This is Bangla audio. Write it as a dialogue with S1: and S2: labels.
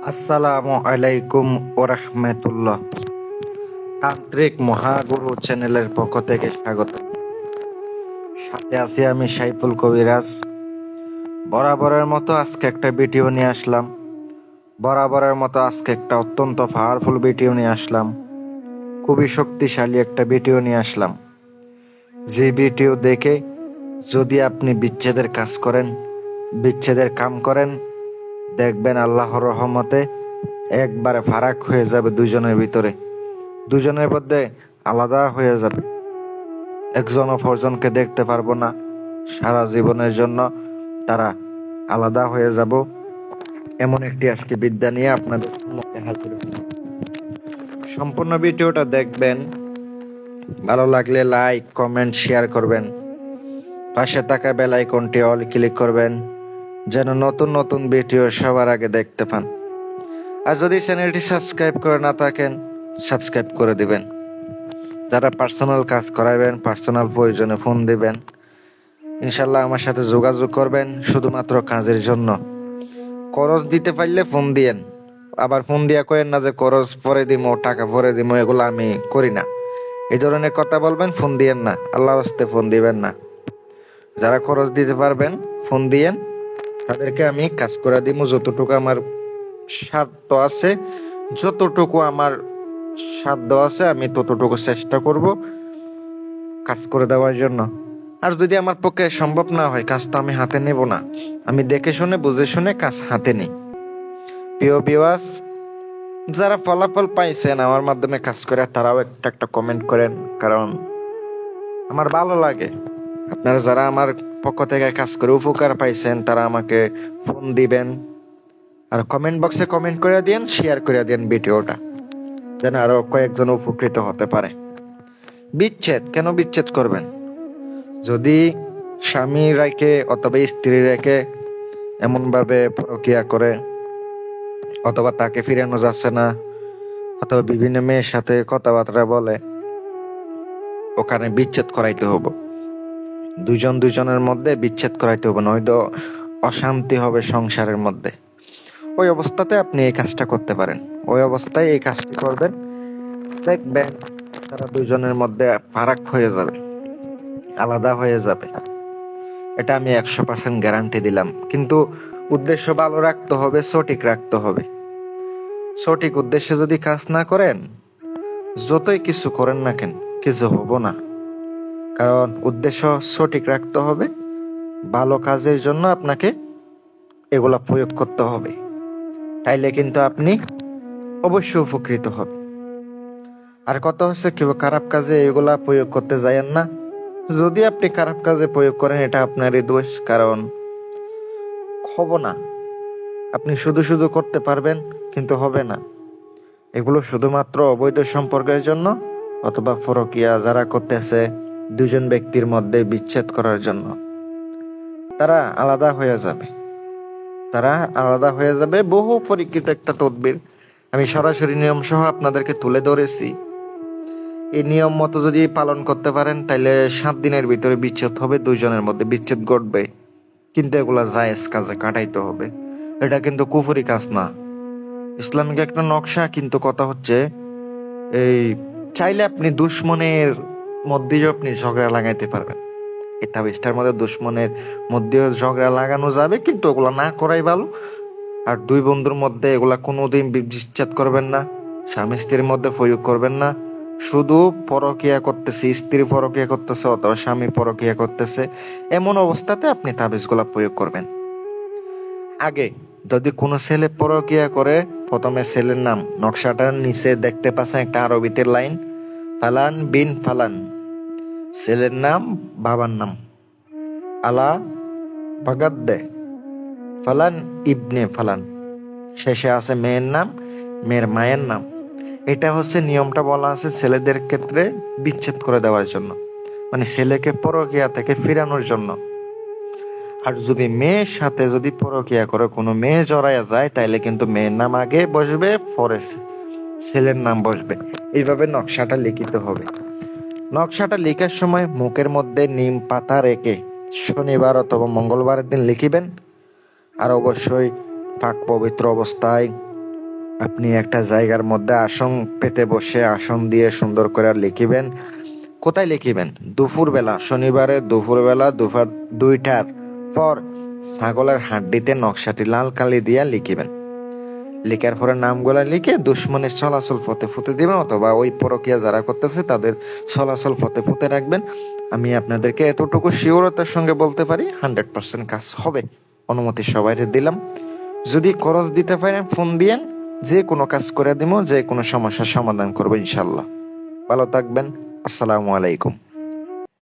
S1: আসসালামু আলাইকুম ওরহমতুল্লাহ। তান্ত্রিক মহাগুরু চ্যানেলের পক্ষ থেকে স্বাগত। সাথে আছি আমি সাইফুল কবিরাজ। বরাবরের মতো আজকে একটা ভিডিও নিয়ে আসলাম। বরাবরের মতো আজকে একটা অত্যন্ত পাওয়ারফুল ভিডিও নিয়ে আসলাম। খুবই শক্তিশালী একটা ভিডিও নিয়ে আসলাম। যে ভিডিও দেখে যদি আপনি বিচ্ছেদের কাজ করেন, বিচ্ছেদের কাম করেন, দেখবেন আল্লাহর রহমতে একবারে ফারাক হয়ে যাবে দুজনের ভিতরে। দুজনের মধ্যে আলাদা হয়ে যাবে। একজন অপরজনকে দেখতে পারবো না। সারা জীবনের জন্য তারা আলাদা হয়ে যাব। এমন একটি আজকে বিদ্যা নিয়ে আপনাদের সম্মুখে হাজির হলাম। সম্পূর্ণ ভিডিওটা দেখবেন। ভালো লাগলে লাইক, কমেন্ট, শেয়ার করবেন। পাশে থাকা বেল আইকনটি অল ক্লিক করবেন, যেন নতুন নতুন ভিডিও সবার আগে দেখতে পান। আর যদি চ্যানেলটি সাবস্ক্রাইব করে না থাকেন, সাবস্ক্রাইব করে দিবেন। যারা পার্সোনাল কাজ করাবেন, পার্সোনাল প্রয়োজনে ফোন দিবেন, ইনশাল্লাহ আমার সাথে যোগাযোগ করবেন শুধুমাত্র কাজের জন্য। খরচ দিতে পারলে ফোন দিয়েন। আবার ফোন দিয়া কয়েন না যে খরচ পরে দিমো, টাকা পরে দিমো, এগুলো আমি করি না। এই ধরনের কথা বলবেন, ফোন দিয়েন না। আল্লাহর হস্তে ফোন দিবেন না। যারা খরচ দিতে পারবেন ফোন দিয়েন, তাদেরকে আমি কাজ করে দিব। যতটুকু আমার সাধ্য আছে, যতটুকু আমার সাধ্য আছে, আমি ততটুকু চেষ্টা করব কাজ করে দেওয়ার জন্য। আর যদি আমার পক্ষে সম্ভব না হয়, কাজটা আমি হাতে নেব না। আমি দেখে শুনে বুঝে শুনে কাজ হাতে নেই। প্রিয় ভিউয়ার্স, যারা ফলাফল পাইছেন আমার মাধ্যমে কাজ করে, তারাও একটা কমেন্ট করেন, কারণ আমার ভালো লাগে। আপনারা যারা আমার পক্ষ থেকে কাজ করে উপকার পাইছেন, তারা আমাকে ফোন দিবেন। আর কমেন্ট বক্সে কমেন্ট করে দিন, শেয়ার করে দিন ভিডিওটা, যেন আরো কয়েকজন উপকৃত হতে পারে। বিচ্ছেদ কেন বিচ্ছেদ করবেন? যদি স্বামী রেখে অথবা স্ত্রী রেখে এমন ভাবে পরকীয়া করে, অথবা তাকে ফিরানো যাচ্ছে না, অথবা বিভিন্ন মেয়ের সাথে কথাবার্তা বলে, ওখানে বিচ্ছেদ করাইতে হবে। দুজনের মধ্যে বিচ্ছেদ করাইতে হবে, নয়তো অশান্তি হবে সংসারের মধ্যে। ওই অবস্থাতে আপনি এই কাজটা করতে পারেন। ওই অবস্থায় এই কাজটি করবেন, দেখবেন তারা দুজনের মধ্যে ফারাক হয়ে যাবে, আলাদা হয়ে যাবে। এটা আমি 100% গ্যারান্টি দিলাম। কিন্তু উদ্দেশ্য ভালো রাখতে হবে, সঠিক রাখতে হবে। সঠিক উদ্দেশ্যে যদি কাজ না করেন, যতই কিছু করেন না কেন, কিছু হবো না। কারণ উদ্দেশ্য সঠিক রাখতে হবে। ভালো কাজের জন্য আপনাকে এগুলা প্রয়োগ করতে হবে। তাইলে কিন্তু আপনি অবশ্যই উপকৃত হবেন। আর কথা হচ্ছে, কেউ খারাপ কাজে এগুলা প্রয়োগ করতে যায়েন না। যদি আপনি খারাপ কাজে প্রয়োগ করেন, এটা আপনারই দোষ। কারণ হবো না। আপনি শুধু শুধু করতে পারবেন, কিন্তু হবে না। এগুলো শুধুমাত্র অবৈধ সম্পর্কের জন্য, অথবা পরকীয়া যারা করতেছে দুজন ব্যক্তির মধ্যে বিচ্ছেদ করার জন্য। তারা আলাদা হয়ে যাবে। তারা আলাদা হয়ে যাবে। বহু পরীক্ষিত একটা তদবির আমি সরাসরি নিয়ম সহ আপনাদেরকে তুলে ধরেছি। এই নিয়ম মতো যদি পালন করতে পারেন, তাহলে 7 দিনের ভিতরে বিচ্ছেদ হবে, দুইজনের মধ্যে বিচ্ছেদ ঘটবে। কিন্তু এগুলা জায়েজ কাজে কাটাইতে হবে। এটা কিন্তু কুফরি কাজ না, ইসলামিক একটা নকশা। কিন্তু কথা হচ্ছে, এই চাইলে আপনি দুশ্মনের মধ্যেও আপনি ঝগড়া লাগাইতে পারবেন। এই তাবিজটার মধ্যে দুশ্মনের মধ্যেও ঝগড়া লাগানো যাবে, কিন্তু ওগুলা না করাই ভালো। আর দুই বন্ধুর মধ্যে এগুলা কোনোদিন বিচ্ছেদ করবেন না। স্বামী স্ত্রীর মধ্যে প্রয়োগ করবেন না। শুধু পরকীয়া করতেছে, স্ত্রী পরকীয়া করতেছে, অথবা স্বামী পরকীয়া করতেছে, এমন অবস্থাতে আপনি তাবিজগুলা প্রয়োগ করবেন। আগে যদি কোনো ছেলে পরকীয়া করে, প্রথমে ছেলের নাম, নকশাটার নিচে দেখতে পাচ্ছেন একটা আরবিতে লাইন, ফালান বিন ফালান। ছেলের নাম, বাবার নাম, আলা বাগাদ্দে ফালান ইবনে ফালান। শেষে আছে মেয়ের নাম, মেয়ের মায়ের নাম। এটা হচ্ছে নিয়মটা বলা আছে ছেলেদের ক্ষেত্রে বিচ্ছেদ করে দেওয়ার জন্য, মানে ছেলেকে পরকীয়া থেকে ফিরানোর জন্য। আর যদি মেয়ের সাথে যদি পরকীয়া করে কোনো মেয়ে জড়াইয়া যায়, তাইলে কিন্তু মেয়ের নাম আগে বসবে, পরে ছেলের নাম বসবে। এইভাবে নকশাটা লিখিত হবে। নকশাটা লেখার সময় মুখের মধ্যে নিম পাতা রেখে শনিবার অথবা মঙ্গলবারের দিন লিখিবেন। আর অবশ্যই পাক পবিত্র অবস্থায় আপনি একটা জায়গার মধ্যে আসন পেতে বসে আসন দিয়ে সুন্দর করে লিখিবেন। কোথায় লিখিবেন? দুপুরবেলা, শনিবারে দুপুর 2টার পর ছাগলের হাড্ডিতে নকশাটি লাল কালি দিয়া লিখিবেন। লেখার পরে নামগুলা লিখে দুশ্মনের চলাচল পথে ফুতে দিবেন, অথবা ওই পরকীয়া যারা করতেছে তাদের চলাচল পথে ফুতে রাখবেন। আমি আপনাদেরকে এতটুকু শিওরতার সঙ্গে বলতে পারি 100% কাজ হবে। অনুমতি সবাইকে দিলাম। যদি খরচ দিতে পারেন ফোন দিয়েন, যে কোনো কাজ করে দিব, যে কোনো সমস্যার সমাধান করবো ইনশাল্লাহ। ভালো থাকবেন। আসসালামু আলাইকুম।